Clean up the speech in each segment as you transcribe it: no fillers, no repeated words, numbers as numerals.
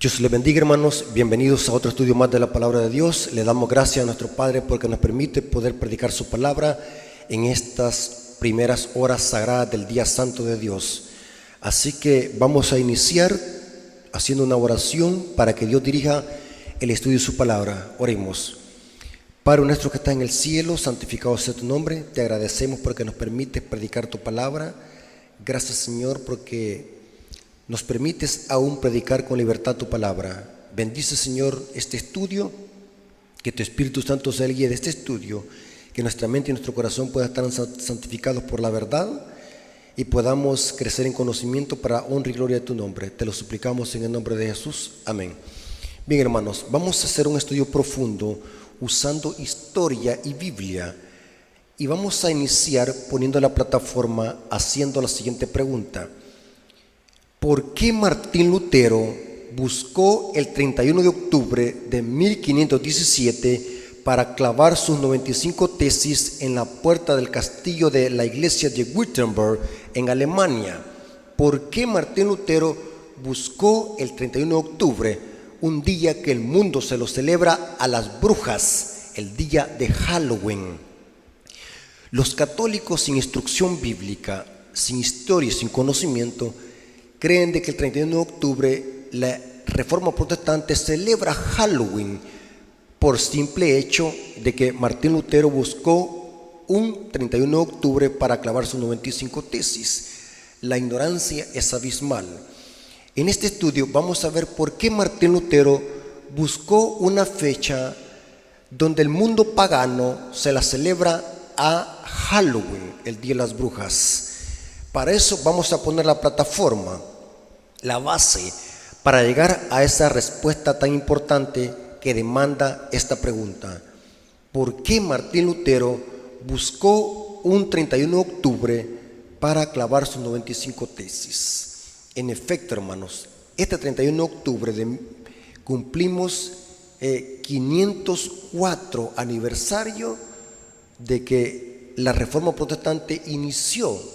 Dios les bendiga, hermanos. Bienvenidos a otro estudio más de la palabra de Dios. Le damos gracias a nuestro Padre porque nos permite poder predicar su palabra en estas primeras horas sagradas del día santo de Dios. Así que vamos a iniciar haciendo una oración para que Dios dirija el estudio de su palabra. Oremos. Padre nuestro que está en el cielo, santificado sea tu nombre. Te agradecemos porque nos permites predicar tu palabra. Gracias, Señor, porque nos permites aún predicar con libertad tu palabra. Bendice, Señor, este estudio, que tu Espíritu Santo sea el guía de este estudio, que nuestra mente y nuestro corazón puedan estar santificados por la verdad y podamos crecer en conocimiento para honra y gloria de tu nombre. Te lo suplicamos en el nombre de Jesús. Amén. Bien, hermanos, vamos a hacer un estudio profundo usando historia y Biblia, y vamos a iniciar poniendo la plataforma haciendo la siguiente pregunta: ¿por qué Martín Lutero buscó el 31 de octubre de 1517 para clavar sus 95 tesis en la puerta del castillo de la iglesia de Wittenberg en Alemania? ¿Por qué Martín Lutero buscó el 31 de octubre, un día que el mundo se lo celebra a las brujas, el día de Halloween? Los católicos sin instrucción bíblica, sin historia y sin conocimiento, creen de que el 31 de octubre la Reforma Protestante celebra Halloween por simple hecho de que Martín Lutero buscó un 31 de octubre para clavar sus 95 tesis. La ignorancia es abismal. En este estudio vamos a ver por qué Martín Lutero buscó una fecha donde el mundo pagano se la celebra a Halloween, el Día de las Brujas. Para eso vamos a poner la plataforma, la base, para llegar a esa respuesta tan importante que demanda esta pregunta: ¿por qué Martín Lutero buscó un 31 de octubre para clavar sus 95 tesis? En efecto, hermanos, este 31 de octubre cumplimos 504 aniversario de que la Reforma Protestante inició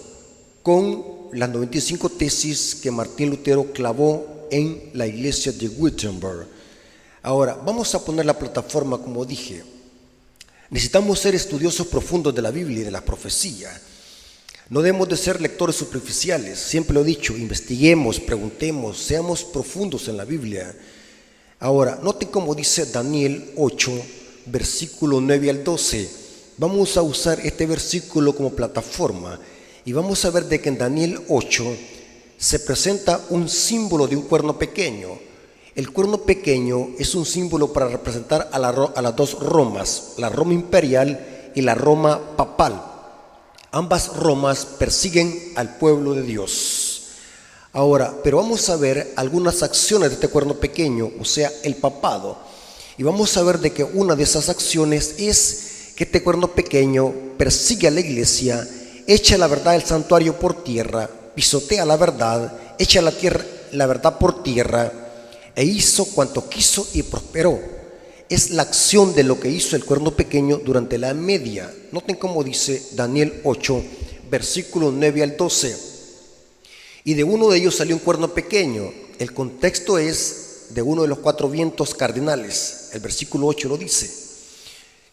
con las 95 tesis que Martín Lutero clavó en la iglesia de Wittenberg. Ahora, vamos a poner la plataforma, como dije. Necesitamos ser estudiosos profundos de la Biblia y de la profecía. No debemos de ser lectores superficiales. Siempre lo he dicho: investiguemos, preguntemos, seamos profundos en la Biblia. Ahora, noten cómo dice Daniel 8, versículo 9 al 12. Vamos a usar este versículo como plataforma y vamos a ver de que en Daniel 8 se presenta un símbolo de un cuerno pequeño. El cuerno pequeño es un símbolo para representar a las dos Romas, la Roma imperial y la Roma papal. Ambas Romas persiguen al pueblo de Dios. Ahora, pero vamos a ver algunas acciones de este cuerno pequeño, o sea, el papado. Y vamos a ver de que una de esas acciones es que este cuerno pequeño persigue a la iglesia, echa la verdad del santuario por tierra, pisotea la verdad, echa la verdad por tierra, e hizo cuanto quiso y prosperó. Es la acción de lo que hizo el cuerno pequeño durante la Edad Media. Noten cómo dice Daniel 8, versículos 9 al 12. Y de uno de ellos salió un cuerno pequeño. El contexto es de uno de los 4 vientos cardinales. El versículo 8 lo dice: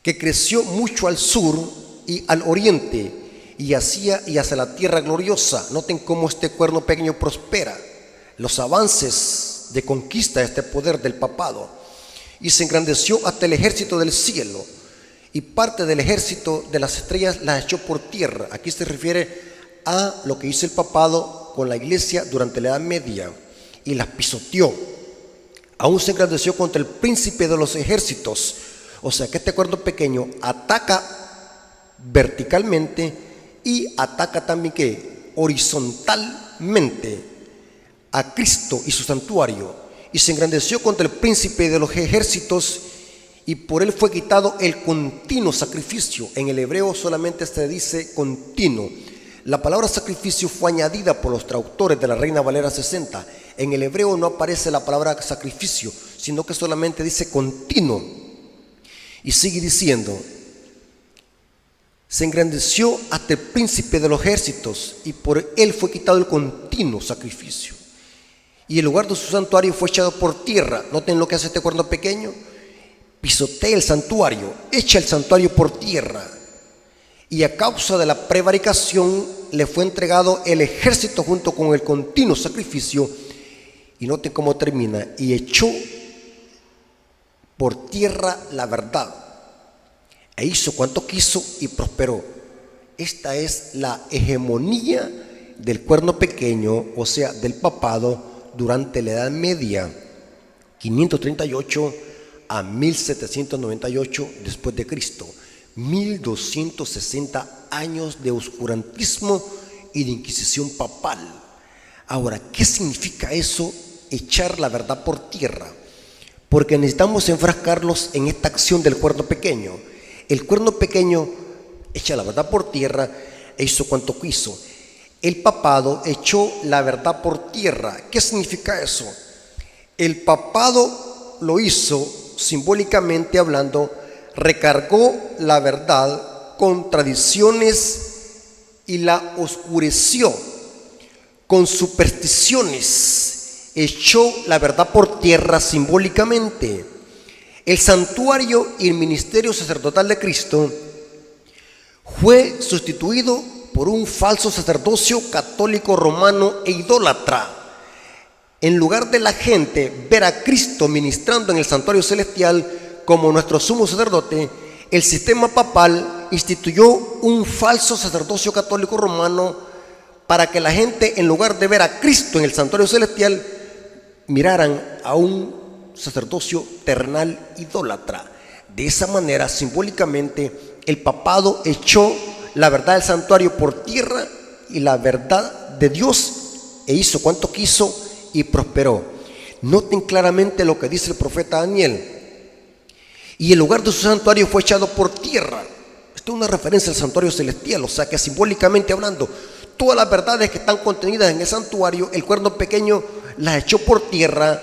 que creció mucho al sur y al oriente, y hacia la tierra gloriosa. Noten cómo este cuerno pequeño prospera, los avances de conquista de este poder del papado. Y se engrandeció hasta el ejército del cielo, y parte del ejército de las estrellas las echó por tierra. Aquí se refiere a lo que hizo el papado con la iglesia durante la Edad Media, y las pisoteó. Aún se engrandeció contra el príncipe de los ejércitos. O sea que este cuerno pequeño ataca verticalmente y ataca también horizontalmente a Cristo y su santuario. Y se engrandeció contra el príncipe de los ejércitos, y por él fue quitado el continuo sacrificio. En el hebreo solamente se dice continuo. La palabra sacrificio fue añadida por los traductores de la Reina Valera 60. En el hebreo no aparece la palabra sacrificio, sino que solamente dice continuo. Y sigue diciendo: se engrandeció hasta el príncipe de los ejércitos, y por él fue quitado el continuo sacrificio. y el lugar de su santuario fue echado por tierra. Noten lo que hace este cuerno pequeño. Pisotea el santuario, echa el santuario por tierra. Y a causa de la prevaricación le fue entregado el ejército junto con el continuo sacrificio. Y noten cómo termina: y echó por tierra la verdad, e hizo cuanto quiso y prosperó. Esta es la hegemonía del cuerno pequeño, o sea, del papado, durante la Edad Media, 538 a 1798 después de Cristo. 1260 años de oscurantismo y de inquisición papal. Ahora, ¿qué significa eso, echar la verdad por tierra? Porque necesitamos enfrascarlos en esta acción del cuerno pequeño. El cuerno pequeño echa la verdad por tierra e hizo cuanto quiso. El papado echó la verdad por tierra. ¿Qué significa eso? El papado lo hizo, simbólicamente hablando, recargó la verdad con tradiciones y la oscureció con supersticiones. Echó la verdad por tierra simbólicamente. El santuario y el ministerio sacerdotal de Cristo fue sustituido por un falso sacerdocio católico romano e idólatra. En lugar de la gente ver a Cristo ministrando en el santuario celestial como nuestro sumo sacerdote, el sistema papal instituyó un falso sacerdocio católico romano para que la gente, en lugar de ver a Cristo en el santuario celestial, miraran a un sacerdocio terrenal idólatra. De esa manera, simbólicamente, el papado echó la verdad del santuario por tierra y la verdad de Dios, e hizo cuanto quiso y prosperó. Noten claramente lo que dice el profeta Daniel: y el lugar de su santuario fue echado por tierra. Esto es una referencia al santuario celestial, o sea que simbólicamente hablando, todas las verdades que están contenidas en el santuario, el cuerno pequeño las echó por tierra,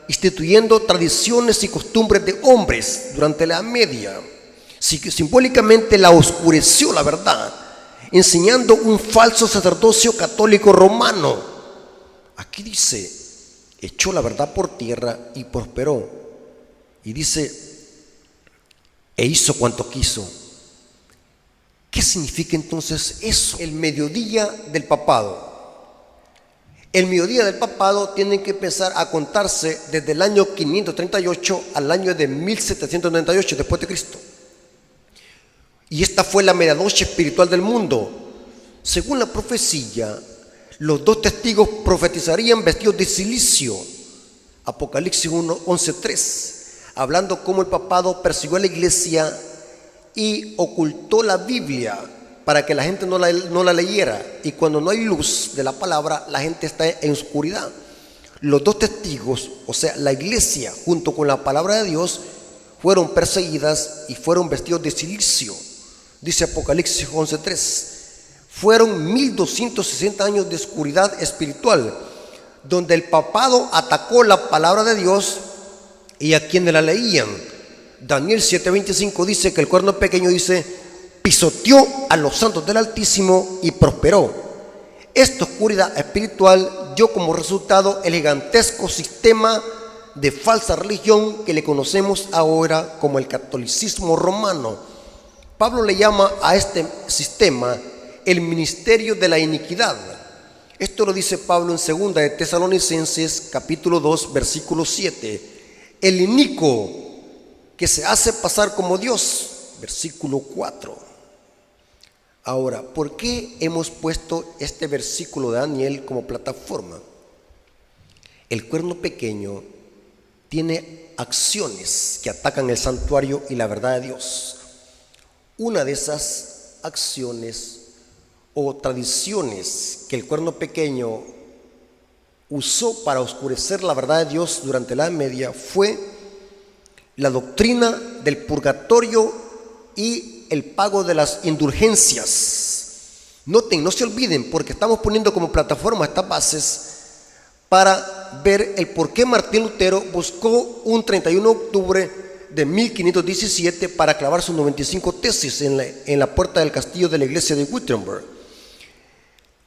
instituyendo tradiciones y costumbres de hombres durante la Edad Media. Simbólicamente la oscureció la verdad, enseñando un falso sacerdocio católico romano. Aquí dice: echó la verdad por tierra y prosperó. Y dice: e hizo cuanto quiso. ¿Qué significa entonces eso? El mediodía del papado. El mediodía del papado tiene que empezar a contarse desde el año 538 al año de 1798 después de Cristo. Y esta fue la medianoche espiritual del mundo. Según la profecía, los dos testigos profetizarían vestidos de silicio. Apocalipsis 11:3. Hablando cómo el papado persiguió a la iglesia y ocultó la Biblia para que la gente no la leyera. Y cuando no hay luz de la palabra, la gente está en oscuridad. Los dos testigos, o sea, la iglesia junto con la palabra de Dios, fueron perseguidas y fueron vestidos de silicio. Dice Apocalipsis 11:3. Fueron 1260 años de oscuridad espiritual, donde el papado atacó la palabra de Dios y a quienes la leían. Daniel 7:25 dice que el cuerno pequeño, dice, pisoteó a los santos del Altísimo y prosperó. Esta oscuridad espiritual dio como resultado el gigantesco sistema de falsa religión que le conocemos ahora como el catolicismo romano. Pablo le llama a este sistema el ministerio de la iniquidad. Esto lo dice Pablo en 2 de Tesalonicenses capítulo 2 versículo 7. El inicuo que se hace pasar como Dios, versículo 4. Ahora, ¿por qué hemos puesto este versículo de Daniel como plataforma? El cuerno pequeño tiene acciones que atacan el santuario y la verdad de Dios. Una de esas acciones o tradiciones que el cuerno pequeño usó para oscurecer la verdad de Dios durante la Edad Media fue la doctrina del purgatorio y el pago de las indulgencias. Noten, no se olviden, porque estamos poniendo como plataforma estas bases para ver el por qué Martín Lutero buscó un 31 de octubre de 1517 para clavar sus 95 tesis en la puerta del castillo de la iglesia de Wittenberg.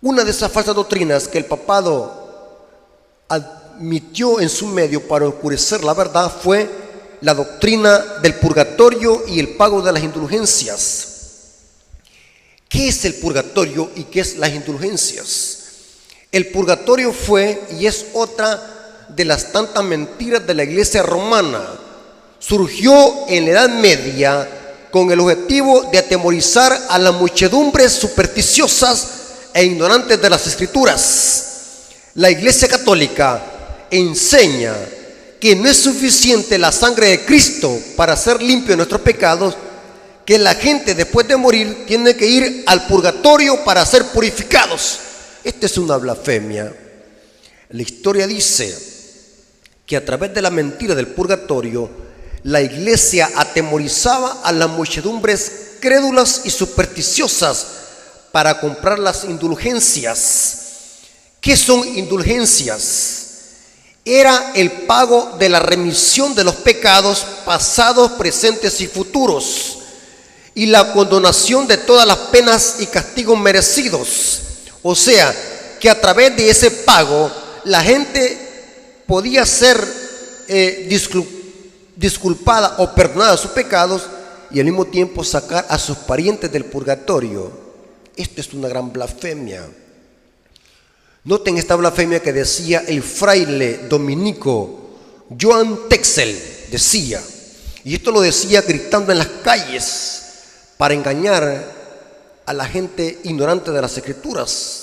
Una de esas falsas doctrinas que el papado admitió en su medio para oscurecer la verdad fue la doctrina del purgatorio y el pago de las indulgencias. ¿Qué es el purgatorio y qué es las indulgencias? El purgatorio fue y es otra de las tantas mentiras de la iglesia romana. Surgió en la Edad Media con el objetivo de atemorizar a las muchedumbres supersticiosas e ignorantes de las Escrituras. La Iglesia Católica enseña que no es suficiente la sangre de Cristo para ser limpio de nuestros pecados, que la gente después de morir tiene que ir al purgatorio para ser purificados. Esta es una blasfemia. La historia dice que a través de la mentira del purgatorio, la iglesia atemorizaba a las muchedumbres crédulas y supersticiosas para comprar las indulgencias. ¿Qué son indulgencias? Era el pago de la remisión de los pecados pasados, presentes y futuros, y la condonación de todas las penas y castigos merecidos. O sea, que a través de ese pago la gente podía ser disculpada o perdonada de sus pecados y al mismo tiempo sacar a sus parientes del purgatorio. Esto es una gran blasfemia. Noten esta blasfemia que decía el fraile dominico Joan Texel, decía, y esto lo decía gritando en las calles para engañar a la gente ignorante de las Escrituras.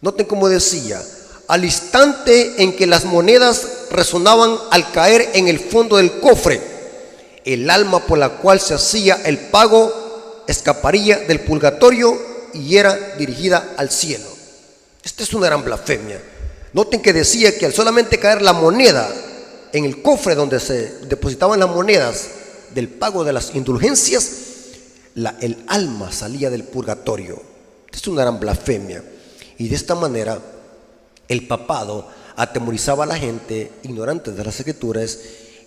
Noten cómo decía: al instante en que las monedas resonaban al caer en el fondo del cofre, el alma por la cual se hacía el pago escaparía del purgatorio y era dirigida al cielo. Esta es una gran blasfemia. Noten que decía que al solamente caer la moneda en el cofre donde se depositaban las monedas del pago de las indulgencias, el alma salía del purgatorio. Esta es una gran blasfemia. Y de esta manera el papado atemorizaba a la gente ignorante de las Escrituras,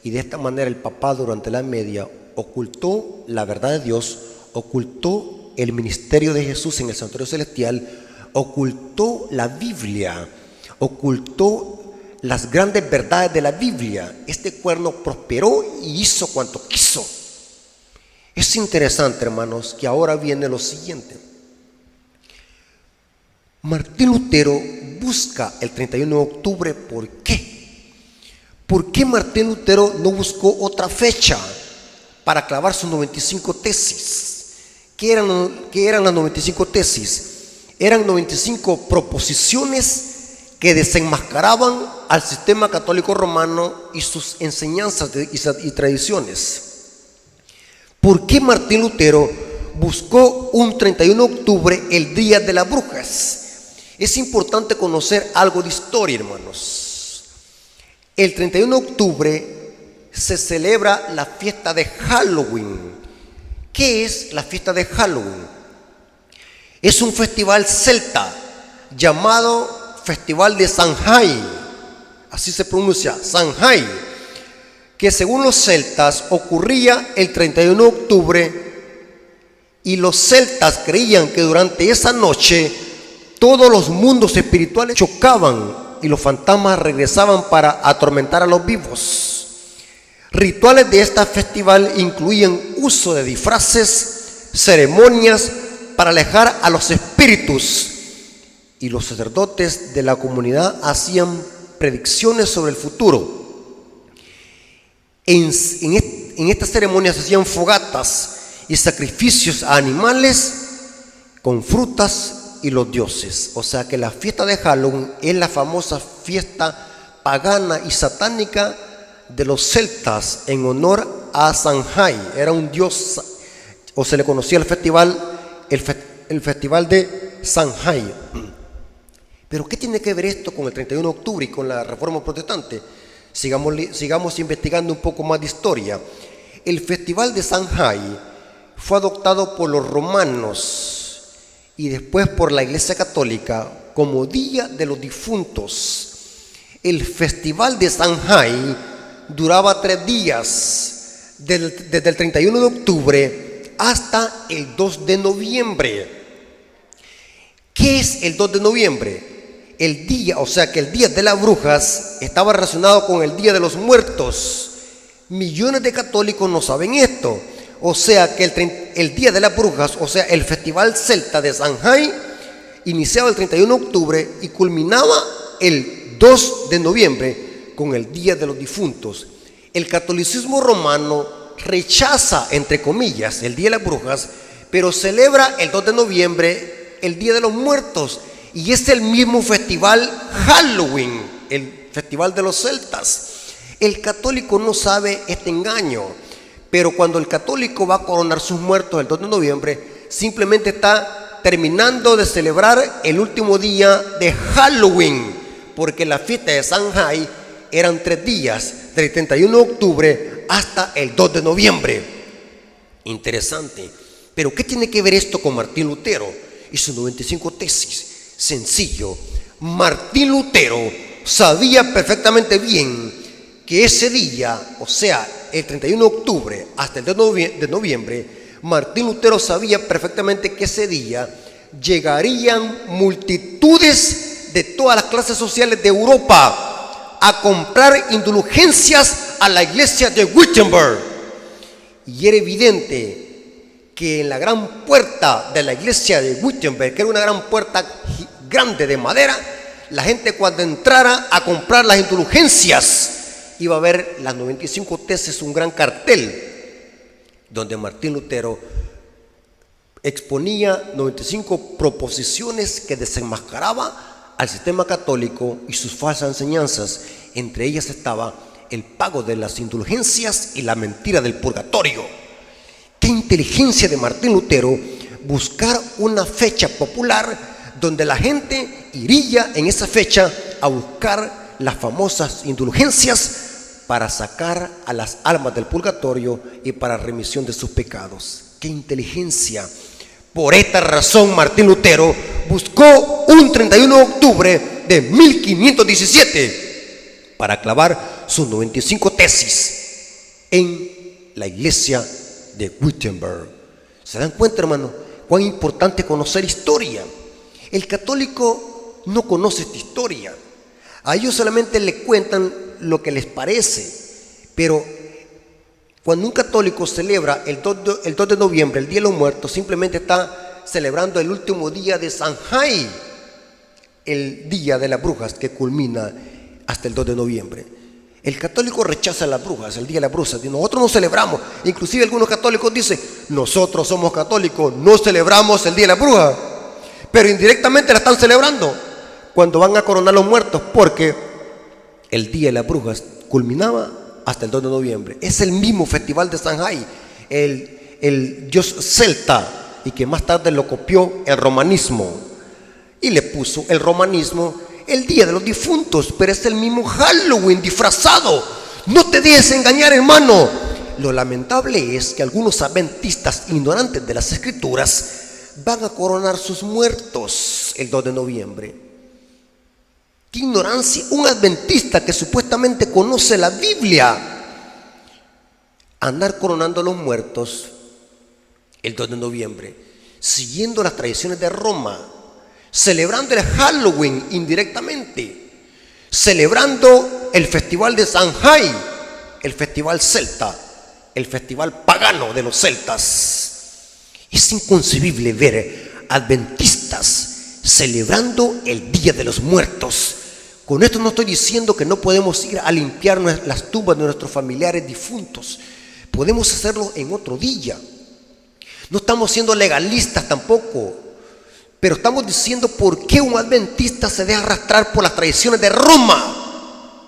y de esta manera el papado durante la Edad Media ocultó la verdad de Dios, ocultó el ministerio de Jesús en el santuario celestial, ocultó la Biblia, ocultó las grandes verdades de la Biblia. Este cuerno prosperó y hizo cuanto quiso. Es interesante, hermanos, que ahora viene lo siguiente. Martín Lutero busca el 31 de octubre. ¿Por qué? ¿Por qué Martín Lutero no buscó otra fecha para clavar sus 95 tesis? ¿Qué eran las 95 tesis? Eran 95 proposiciones que desenmascaraban al sistema católico romano y sus enseñanzas y tradiciones. ¿Por qué Martín Lutero buscó un 31 de octubre, el Día de las Brujas? Es importante conocer algo de historia, hermanos. El 31 de octubre se celebra la fiesta de Halloween. ¿Qué es la fiesta de Halloween? Es un festival celta llamado Festival de Samhain, así se pronuncia, Samhain, que según los celtas ocurría el 31 de octubre, y los celtas creían que durante esa noche todos los mundos espirituales chocaban y los fantasmas regresaban para atormentar a los vivos. Rituales de este festival incluían uso de disfraces, ceremonias para alejar a los espíritus, y los sacerdotes de la comunidad hacían predicciones sobre el futuro. En estas ceremonias se hacían fogatas y sacrificios a animales con frutas y los dioses. O sea que la fiesta de Halloween es la famosa fiesta pagana y satánica de los celtas en honor a Samhain. Era un dios, o se le conocía el festival de Samhain. Pero ¿qué tiene que ver esto con el 31 de octubre y con la Reforma Protestante? Sigamos investigando un poco más de historia. El festival de Samhain fue adoptado por los romanos y después por la Iglesia Católica como Día de los Difuntos. El festival de Samhain duraba 3 días, desde el 31 de octubre hasta el 2 de noviembre. ¿Qué es el 2 de noviembre? el día, o sea que el día de las brujas estaba relacionado con el Día de los Muertos. Millones de católicos no saben esto. O sea que el Día de las Brujas, o sea el Festival Celta de Samhain, iniciaba el 31 de octubre y culminaba el 2 de noviembre con el Día de los Difuntos. El catolicismo romano rechaza, entre comillas, el Día de las Brujas, pero celebra el 2 de noviembre el Día de los Muertos. Y es el mismo festival Halloween, el festival de los celtas. El católico no sabe este engaño, pero cuando el católico va a coronar sus muertos el 2 de noviembre, simplemente está terminando de celebrar el último día de Halloween, porque la fiesta de Samhain eran 3 días, del 31 de octubre hasta el 2 de noviembre. Interesante. Pero ¿qué tiene que ver esto con Martín Lutero y sus 95 tesis? Sencillo. Martín Lutero sabía perfectamente bien que ese día, o sea, el 31 de octubre hasta el 2 de noviembre, Martín Lutero sabía perfectamente que ese día llegarían multitudes de todas las clases sociales de Europa a comprar indulgencias a la iglesia de Wittenberg. Y era evidente que en la gran puerta de la iglesia de Wittenberg, que era una gran puerta grande de madera, la gente cuando entrara a comprar las indulgencias iba a ver las 95 tesis, un gran cartel donde Martín Lutero exponía 95 proposiciones que desenmascaraba al sistema católico y sus falsas enseñanzas. Entre ellas estaba el pago de las indulgencias y la mentira del purgatorio. Qué inteligencia de Martín Lutero buscar una fecha popular donde la gente iría en esa fecha a buscar las famosas indulgencias para sacar a las almas del purgatorio y para remisión de sus pecados. ¡Qué inteligencia! Por esta razón Martín Lutero buscó un 31 de octubre de 1517 para clavar sus 95 tesis en la iglesia de Wittenberg. ¿Se dan cuenta, hermano, cuán importante es conocer historia? El católico no conoce esta historia. A ellos solamente le cuentan lo que les parece. Pero cuando un católico celebra el 2 de noviembre, el Día de los Muertos, simplemente está celebrando el último día de Samhain, el Día de las Brujas, que culmina hasta el 2 de noviembre. El católico rechaza las brujas, el Día de las Brujas. Nosotros no celebramos. Inclusive algunos católicos dicen, nosotros somos católicos, no celebramos el Día de las Brujas. Pero indirectamente la están celebrando cuando van a coronar los muertos, porque el Día de las Brujas culminaba hasta el 2 de noviembre. Es el mismo festival de Samhain, el dios celta, y que más tarde lo copió el romanismo y le puso el romanismo el Día de los Difuntos, pero es el mismo Halloween disfrazado. No te dejes engañar, hermano. Lo lamentable es que algunos adventistas ignorantes de las escrituras van a coronar sus muertos el 2 de noviembre. ¡Qué ignorancia! Un adventista que supuestamente conoce la Biblia, andar coronando los muertos el 2 de noviembre, siguiendo las tradiciones de Roma, celebrando el Halloween indirectamente, celebrando el festival de Samhain, el festival celta, el festival pagano de los celtas. Es inconcebible ver adventistas celebrando el Día de los Muertos. Con esto no estoy diciendo que no podemos ir a limpiar las tumbas de nuestros familiares difuntos. Podemos hacerlo en otro día. No estamos siendo legalistas tampoco, pero estamos diciendo por qué un adventista se deja arrastrar por las tradiciones de Roma.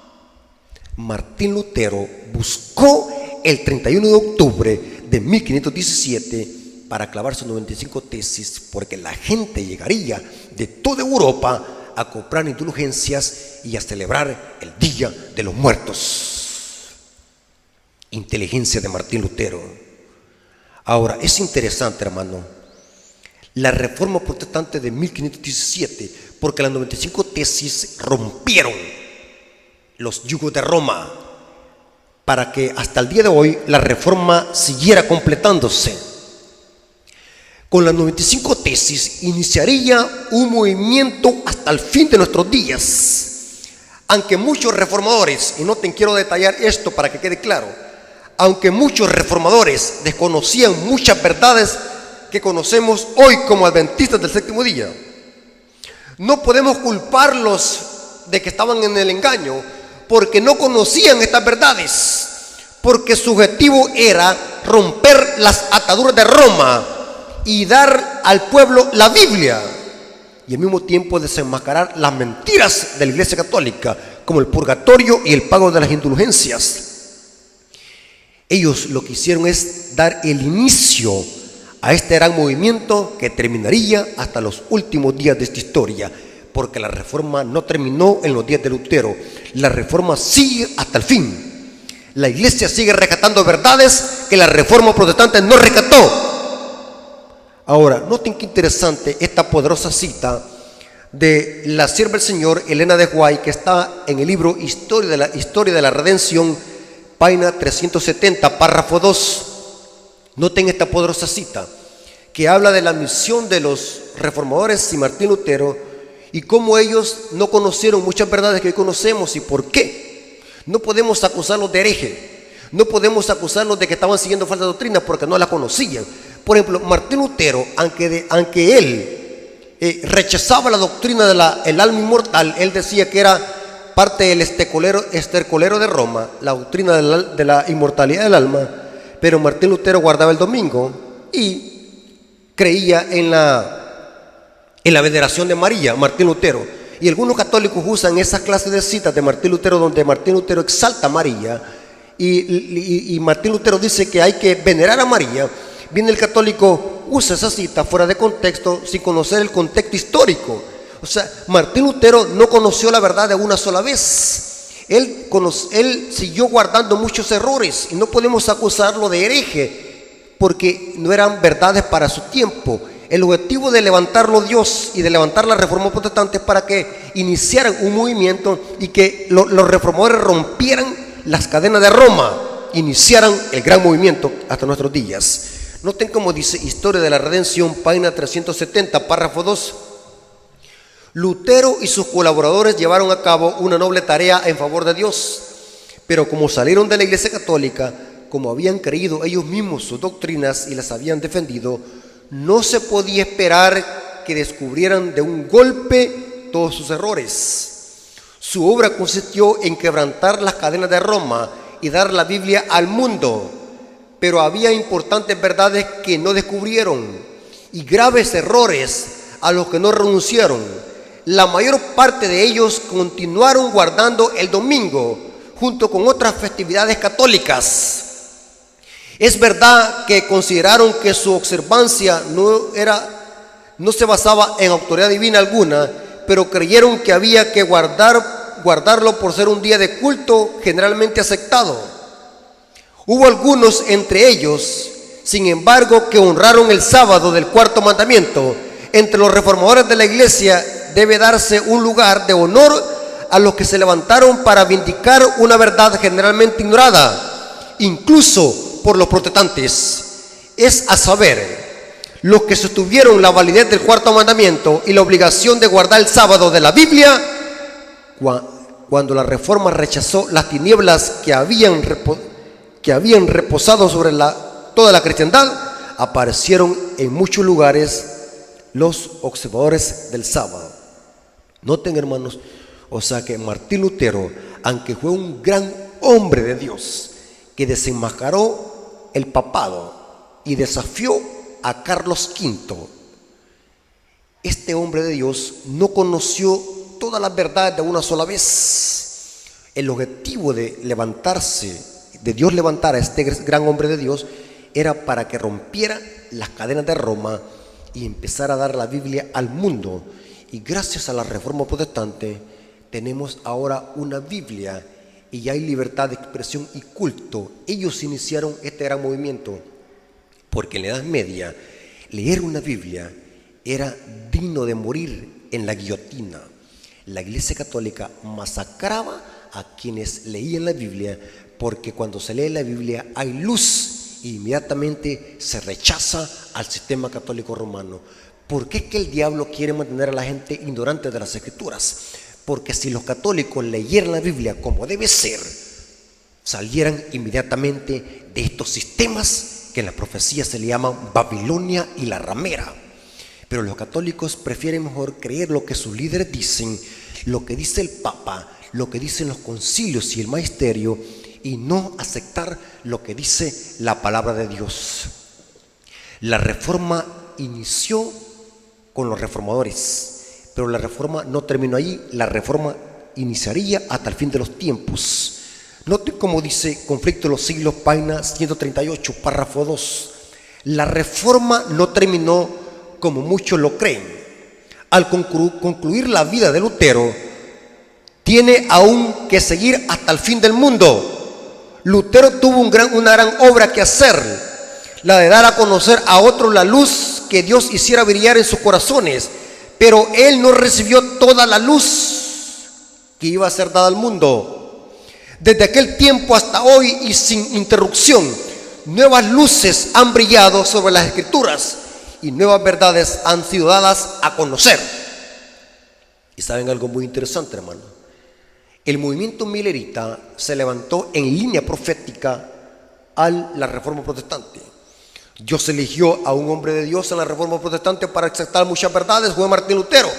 Martín Lutero buscó el 31 de octubre de 1517 para clavar sus 95 tesis, porque la gente llegaría de toda Europa a comprar indulgencias y a celebrar el Día de los Muertos. Inteligencia de Martín Lutero. Ahora, es interesante, hermano, la Reforma Protestante de 1517, porque las 95 tesis rompieron los yugos de Roma para que hasta el día de hoy la Reforma siguiera completándose. con las 95 tesis iniciaría un movimiento hasta el fin de nuestros días. Aunque muchos reformadores, y no te quiero detallar esto para que quede claro, aunque muchos reformadores desconocían muchas verdades que conocemos hoy como adventistas del séptimo día, no podemos culparlos de que estaban en el engaño, porque no conocían estas verdades, porque su objetivo era romper las ataduras de Roma y dar al pueblo la Biblia, y al mismo tiempo desenmascarar las mentiras de la Iglesia Católica, como el purgatorio y el pago de las indulgencias. Ellos lo que hicieron es dar el inicio a este gran movimiento que terminaría hasta los últimos días de esta historia, porque la reforma no terminó en los días de Lutero. La reforma sigue hasta el fin. La Iglesia sigue rescatando verdades que la reforma protestante no rescató. Ahora, noten qué interesante esta poderosa cita de la sierva del Señor Elena de White, que está en el libro Historia de la Redención, página 370, párrafo 2. Noten esta poderosa cita que habla de la misión de los reformadores y Martín Lutero y cómo ellos no conocieron muchas verdades que hoy conocemos y por qué. No podemos acusarlos de hereje, no podemos acusarlos de que estaban siguiendo falsa doctrina porque no la conocían. Por ejemplo, Martín Lutero, aunque él rechazaba la doctrina del alma inmortal, él decía que era parte del estercolero de Roma, la doctrina de la inmortalidad del alma, pero Martín Lutero guardaba el domingo y creía en la veneración de María, Martín Lutero. Y algunos católicos usan esas clases de citas de Martín Lutero, donde Martín Lutero exalta a María y Martín Lutero dice que hay que venerar a María. Viene el católico, usa esa cita fuera de contexto, sin conocer el contexto histórico. O sea, Martín Lutero no conoció la verdad de una sola vez. Él siguió guardando muchos errores y no podemos acusarlo de hereje porque no eran verdades para su tiempo. El objetivo de levantarlo Dios y de levantar la reforma protestante es para que iniciaran un movimiento y que los reformadores rompieran las cadenas de Roma, iniciaran el gran movimiento hasta nuestros días. Noten cómo dice Historia de la Redención, página 370, párrafo 2. Lutero y sus colaboradores llevaron a cabo una noble tarea en favor de Dios, pero como salieron de la Iglesia Católica, como habían creído ellos mismos sus doctrinas y las habían defendido, no se podía esperar que descubrieran de un golpe todos sus errores. Su obra consistió en quebrantar las cadenas de Roma y dar la Biblia al mundo, pero había importantes verdades que no descubrieron y graves errores a los que no renunciaron. La mayor parte de ellos continuaron guardando el domingo junto con otras festividades católicas. Es verdad que consideraron que su observancia no se basaba en autoridad divina alguna, pero creyeron que había que guardarlo por ser un día de culto generalmente aceptado. Hubo algunos entre ellos, sin embargo, que honraron el sábado del cuarto mandamiento. Entre los reformadores de la Iglesia debe darse un lugar de honor a los que se levantaron para vindicar una verdad generalmente ignorada, incluso por los protestantes. Es a saber, los que sostuvieron la validez del cuarto mandamiento y la obligación de guardar el sábado de la Biblia, cuando la reforma rechazó las tinieblas que habían reposado sobre toda la cristiandad, aparecieron en muchos lugares los observadores del sábado. Noten, hermanos, o sea que Martín Lutero, aunque fue un gran hombre de Dios que desenmascaró el papado y desafió a Carlos V, este hombre de Dios no conoció todas las verdades de una sola vez. El objetivo de Dios levantar a este gran hombre de Dios era para que rompiera las cadenas de Roma y empezara a dar la Biblia al mundo. Y gracias a la reforma protestante tenemos ahora una Biblia y ya hay libertad de expresión y culto. Ellos iniciaron este gran movimiento porque en la Edad Media leer una Biblia era digno de morir en la guillotina. La Iglesia Católica masacraba a quienes leían la Biblia, porque cuando se lee la Biblia hay luz y inmediatamente se rechaza al sistema católico romano. ¿Por qué es que el diablo quiere mantener a la gente ignorante de las Escrituras? Porque si los católicos leyeran la Biblia como debe ser, salieran inmediatamente de estos sistemas que en la profecía se le llaman Babilonia y la ramera. Pero los católicos prefieren mejor creer lo que sus líderes dicen, lo que dice el Papa, lo que dicen los concilios y el magisterio, y no aceptar lo que dice la palabra de Dios. La reforma inició con los reformadores, pero la reforma no terminó allí. La reforma iniciaría hasta el fin de los tiempos. Noten cómo dice Conflicto de los Siglos, página 138, párrafo 2. La reforma no terminó como muchos lo creen. Al concluir la vida de Lutero, tiene aún que seguir hasta el fin del mundo. Lutero tuvo una gran obra que hacer, la de dar a conocer a otros la luz que Dios hiciera brillar en sus corazones, pero él no recibió toda la luz que iba a ser dada al mundo. Desde aquel tiempo hasta hoy y sin interrupción, nuevas luces han brillado sobre las Escrituras y nuevas verdades han sido dadas a conocer. Y saben algo muy interesante, hermano. El movimiento milerita se levantó en línea profética a la Reforma Protestante. Dios eligió a un hombre de Dios en la Reforma Protestante para exaltar muchas verdades, fue Martín Lutero.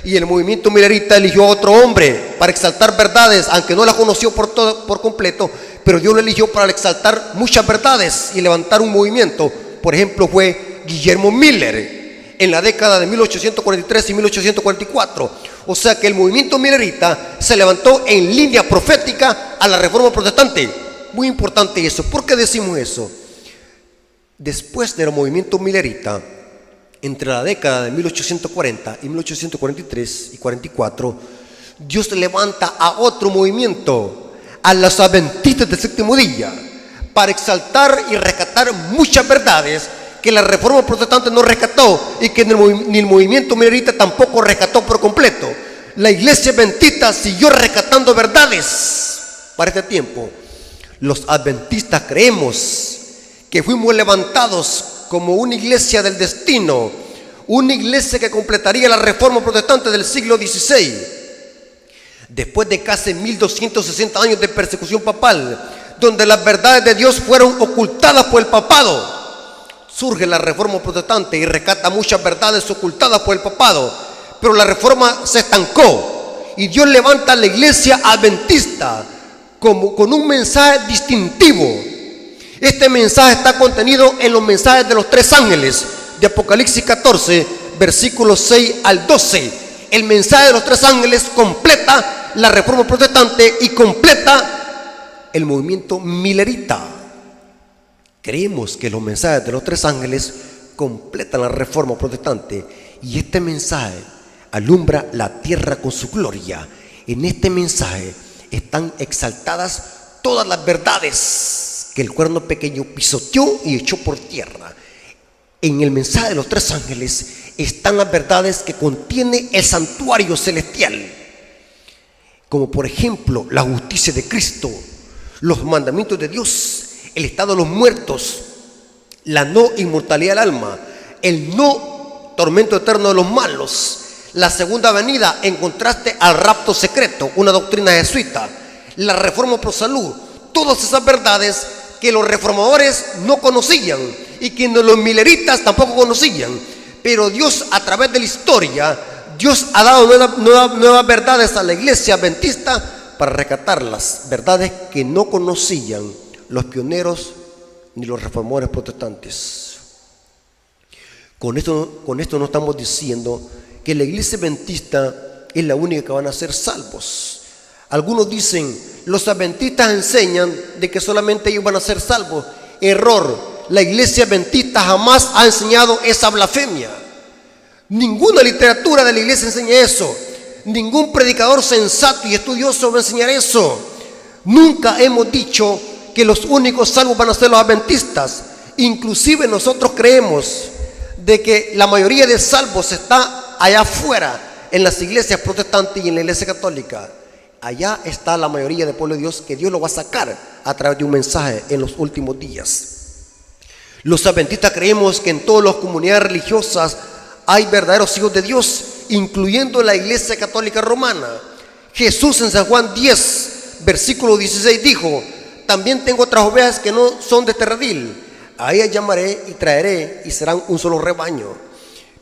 Y el movimiento milerita eligió a otro hombre para exaltar verdades, aunque no las conoció por completo, pero Dios lo eligió para exaltar muchas verdades y levantar un movimiento. Por ejemplo, fue Guillermo Miller en la década de 1843 y 1844. O sea que el movimiento milerita se levantó en línea profética a la Reforma Protestante. Muy importante eso. ¿Por qué decimos eso? Después del movimiento milerita, entre la década de 1840 y 1843 y 44, Dios levanta a otro movimiento, a los adventistas del séptimo día, para exaltar y rescatar muchas verdades que la Reforma Protestante no rescató y que ni el movimiento milerita tampoco rescató por completo. La iglesia adventista siguió rescatando verdades para este tiempo. Los adventistas creemos que fuimos levantados como una iglesia del destino, una iglesia que completaría la Reforma Protestante del siglo XVI. Después de casi 1260 años de persecución papal, donde las verdades de Dios fueron ocultadas por el papado, surge la Reforma Protestante y rescata muchas verdades ocultadas por el papado, pero la Reforma se estancó y Dios levanta a la iglesia adventista con un mensaje distintivo. Este mensaje está contenido en los mensajes de los tres ángeles de Apocalipsis 14, versículos 6 al 12. El mensaje de los tres ángeles completa la Reforma Protestante y completa el movimiento milerita. Creemos que los mensajes de los tres ángeles completan la Reforma Protestante y este mensaje alumbra la tierra con su gloria. En este mensaje están exaltadas todas las verdades que el cuerno pequeño pisoteó y echó por tierra. En el mensaje de los tres ángeles están las verdades que contiene el santuario celestial, como por ejemplo la justicia de Cristo, los mandamientos de Dios, el estado de los muertos, la no inmortalidad del alma, el no tormento eterno de los malos, la segunda venida en contraste al rapto secreto, una doctrina jesuita, la reforma pro salud. Todas esas verdades que los reformadores no conocían y que los mileritas tampoco conocían, pero Dios a través de la historia, Dios ha dado nuevas verdades a la iglesia adventista para rescatar las verdades que no conocían los pioneros ni los reformadores protestantes. Con esto no estamos diciendo que la iglesia adventista es la única que van a ser salvos. Algunos dicen, los adventistas enseñan de que solamente ellos van a ser salvos. Error. La iglesia adventista jamás ha enseñado esa blasfemia. Ninguna literatura de la iglesia enseña eso. Ningún predicador sensato y estudioso va a enseñar eso. Nunca hemos dicho que los únicos salvos van a ser los adventistas. Inclusive nosotros creemos de que la mayoría de salvos está allá afuera, en las iglesias protestantes y en la iglesia católica. Allá está la mayoría del pueblo de Dios, que Dios lo va a sacar a través de un mensaje en los últimos días. Los adventistas creemos que en todas las comunidades religiosas hay verdaderos hijos de Dios, incluyendo la Iglesia Católica Romana. Jesús en San Juan 10, versículo 16 dijo: también tengo otras ovejas que no son de este redil. A ellas llamaré y traeré, y serán un solo rebaño.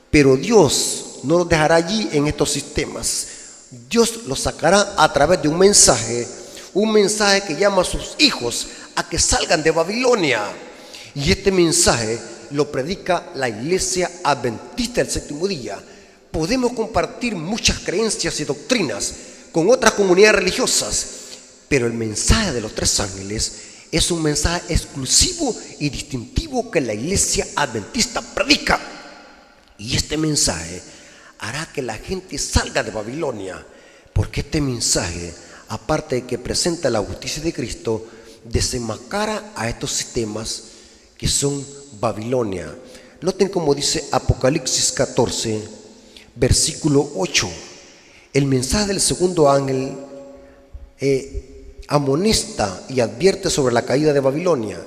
Pero Dios no los dejará allí en estos sistemas. Dios los sacará a través de un mensaje que llama a sus hijos a que salgan de Babilonia. Y este mensaje lo predica la Iglesia Adventista del Séptimo Día. Podemos compartir muchas creencias y doctrinas con otras comunidades religiosas, pero el mensaje de los tres ángeles es un mensaje exclusivo y distintivo que la Iglesia Adventista predica. Y este mensaje hará que la gente salga de Babilonia, porque este mensaje, aparte de que presenta la justicia de Cristo, desenmascara a estos sistemas que son Babilonia. Noten cómo dice Apocalipsis 14, versículo 8. El mensaje del segundo ángel amonesta y advierte sobre la caída de Babilonia.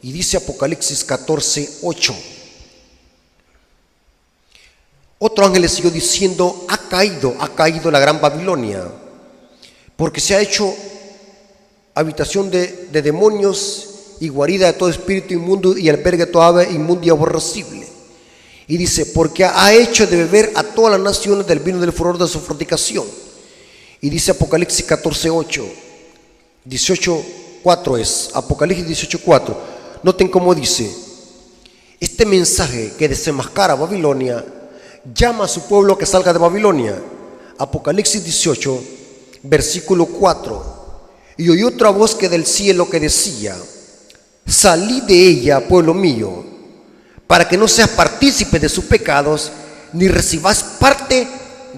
Y dice Apocalipsis 14, 8. Otro ángel le siguió diciendo: ha caído la gran Babilonia, porque se ha hecho habitación de demonios y guarida de todo espíritu inmundo y albergue de toda ave inmunda y aborrecible. Y dice: porque ha hecho de beber a todas las naciones del vino del furor de su fornicación. Y dice Apocalipsis 14, 8, 18, 4 es Apocalipsis 18, 4. Noten cómo dice: este mensaje que desenmascara a Babilonia llama a su pueblo a que salga de Babilonia. Apocalipsis 18, versículo 4. Y oí otra voz que del cielo que decía: salí de ella, pueblo mío, para que no seas partícipe de sus pecados, ni recibas parte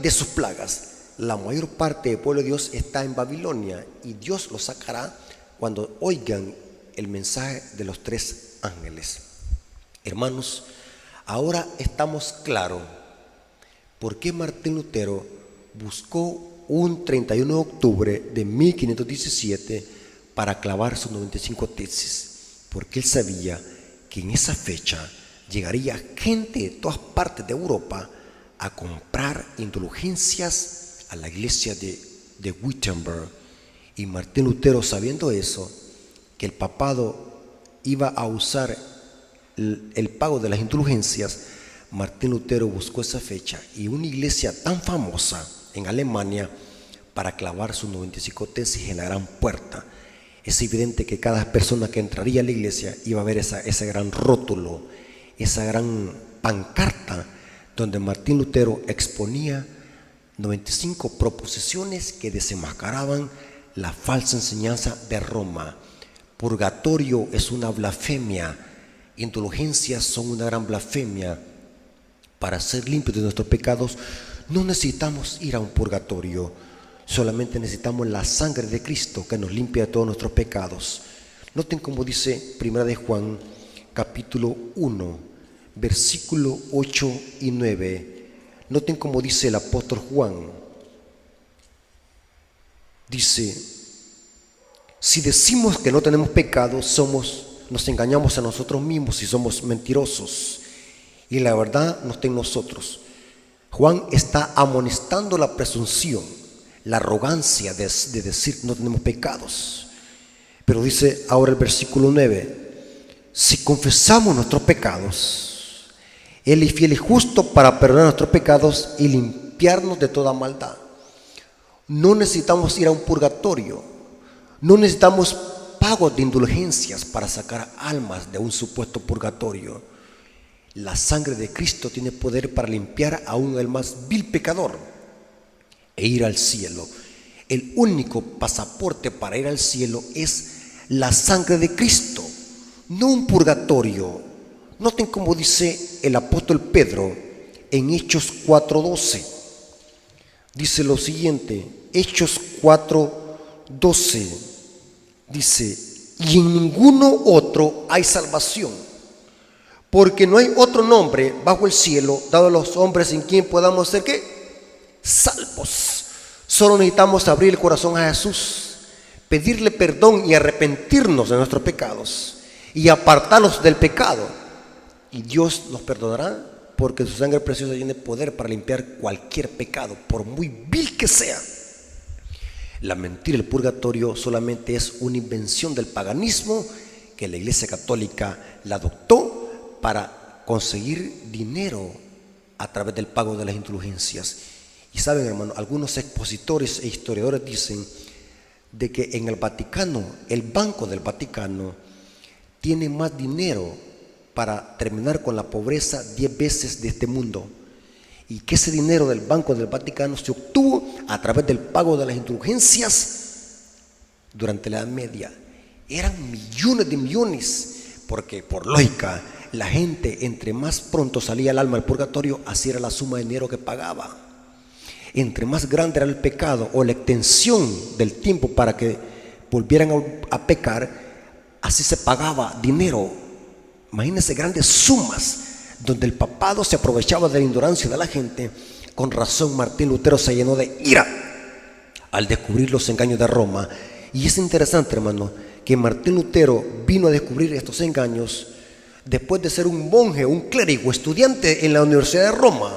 de sus plagas. La mayor parte del pueblo de Dios está en Babilonia, y Dios los sacará cuando oigan el mensaje de los tres ángeles. Hermanos, ahora estamos claros por qué Martín Lutero buscó un 31 de octubre de 1517 para clavar sus 95 tesis, porque él sabía que en esa fecha llegaría gente de todas partes de Europa a comprar indulgencias a la iglesia de Wittenberg. Y Martín Lutero, sabiendo eso, que el papado iba a usar el pago de las indulgencias, Martín Lutero buscó esa fecha y una iglesia tan famosa en Alemania para clavar sus 95 tesis en la gran puerta. Es evidente que cada persona que entraría a la iglesia iba a ver ese gran rótulo, esa gran pancarta donde Martín Lutero exponía 95 proposiciones que desenmascaraban la falsa enseñanza de Roma. Purgatorio es una blasfemia, indulgencias son una gran blasfemia. Para ser limpios de nuestros pecados no necesitamos ir a un purgatorio, solamente necesitamos la sangre de Cristo que nos limpia de todos nuestros pecados. Noten cómo dice 1 de Juan capítulo 1, versículo 8 y 9. Noten cómo dice el apóstol Juan. Dice: si decimos que no tenemos pecado, nos engañamos a nosotros mismos y somos mentirosos, y la verdad no está en nosotros. Juan está amonestando la presunción, la arrogancia de decir no tenemos pecados. Pero dice ahora el versículo 9: si confesamos nuestros pecados, Él es fiel y justo para perdonar nuestros pecados y limpiarnos de toda maldad. No necesitamos ir a un purgatorio, no necesitamos pagos de indulgencias para sacar almas de un supuesto purgatorio. La sangre de Cristo tiene poder para limpiar aún el más vil pecador e ir al cielo. El único pasaporte para ir al cielo es la sangre de Cristo, no un purgatorio. Noten cómo dice el apóstol Pedro en Hechos 4:12. Dice lo siguiente, Hechos 4:12. Dice: y en ninguno otro hay salvación, porque no hay otro nombre bajo el cielo dado a los hombres en quien podamos ser ¿qué? Salvos. Solo necesitamos abrir el corazón a Jesús, pedirle perdón y arrepentirnos de nuestros pecados y apartarnos del pecado. y Dios nos perdonará porque su sangre preciosa tiene poder para limpiar cualquier pecado, por muy vil que sea. La mentira del purgatorio solamente es una invención del paganismo que la Iglesia Católica la adoptó para conseguir dinero a través del pago de las indulgencias. Y saben, hermano, algunos expositores e historiadores dicen de que en el Vaticano, el Banco del Vaticano tiene más dinero para terminar con la pobreza 10 veces de este mundo, y que ese dinero del Banco del Vaticano se obtuvo a través del pago de las indulgencias durante la Edad Media. Eran millones de millones, porque por lógica la gente, entre más pronto salía el alma del purgatorio, así era la suma de dinero que pagaba. Entre más grande era el pecado o la extensión del tiempo para que volvieran a pecar, así se pagaba dinero. Imagínense grandes sumas, donde el papado se aprovechaba de la ignorancia de la gente. Con razón Martín Lutero se llenó de ira al descubrir los engaños de Roma. Y es interesante, hermano, que Martín Lutero vino a descubrir estos engaños después de ser un monje, un clérigo, estudiante en la Universidad de Roma,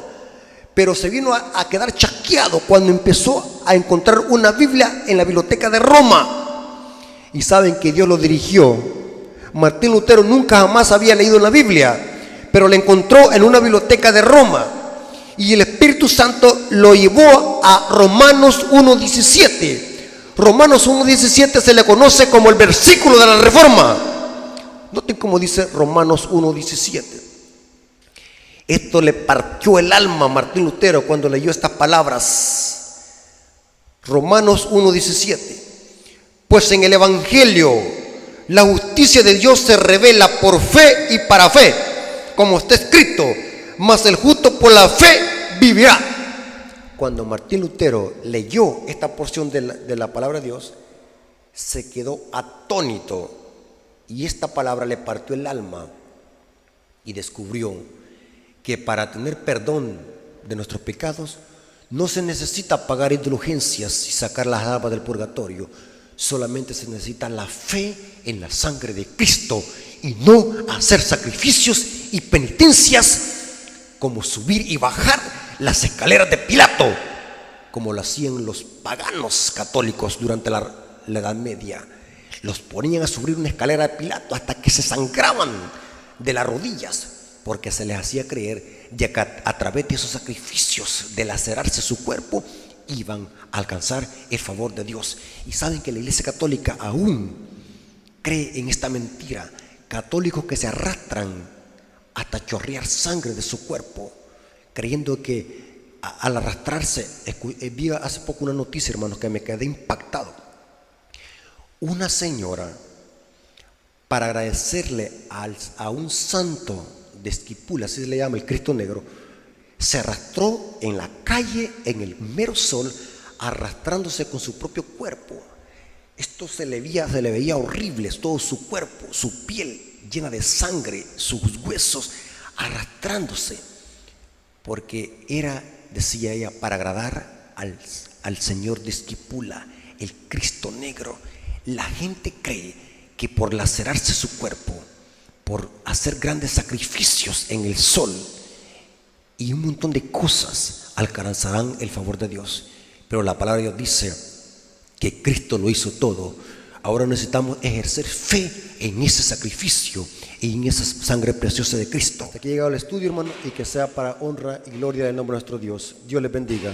pero se vino a quedar chasqueado cuando empezó a encontrar una Biblia en la biblioteca de Roma. Y saben que Dios lo dirigió. Martín Lutero nunca jamás había leído la Biblia, pero la encontró en una biblioteca de Roma, y el Espíritu Santo lo llevó a Romanos 1:17. Romanos 1:17 se le conoce como el versículo de la Reforma. Noten cómo dice Romanos 1:17. Esto le partió el alma a Martín Lutero cuando leyó estas palabras. Romanos 1:17. Pues en el Evangelio la justicia de Dios se revela por fe y para fe, como está escrito: mas el justo por la fe vivirá. Cuando Martín Lutero leyó esta porción de la palabra de Dios, se quedó atónito, y esta palabra le partió el alma, y descubrió que para tener perdón de nuestros pecados no se necesita pagar indulgencias y sacar las almas del purgatorio. Solamente se necesita la fe en la sangre de Cristo, y no hacer sacrificios y penitencias como subir y bajar las escaleras de Pilato, como lo hacían los paganos católicos durante la Edad Media. Los ponían a subir una escalera de Pilato hasta que se sangraban de las rodillas, porque se les hacía creer de que a través de esos sacrificios, de lacerarse su cuerpo, iban a alcanzar el favor de Dios. Y saben que la Iglesia Católica aún cree en esta mentira. Católicos que se arrastran hasta chorrear sangre de su cuerpo, creyendo que al arrastrarse, vi hace poco una noticia, hermanos, que me quedé impactado. Una señora, para agradecerle a un santo de Esquipula, así se le llama, el Cristo Negro, se arrastró en la calle, en el mero sol, arrastrándose con su propio cuerpo. Esto se le veía horrible, todo su cuerpo, su piel llena de sangre, sus huesos arrastrándose, porque era, decía ella, para agradar al Señor de Esquipula, el Cristo Negro. La gente cree que por lacerarse su cuerpo, por hacer grandes sacrificios en el sol y un montón de cosas, alcanzarán el favor de Dios. Pero la palabra de Dios dice que Cristo lo hizo todo. Ahora necesitamos ejercer fe en ese sacrificio y en esa sangre preciosa de Cristo. Hasta aquí ha llegado el estudio, hermano, y que sea para honra y gloria del nombre de nuestro Dios. Dios les bendiga.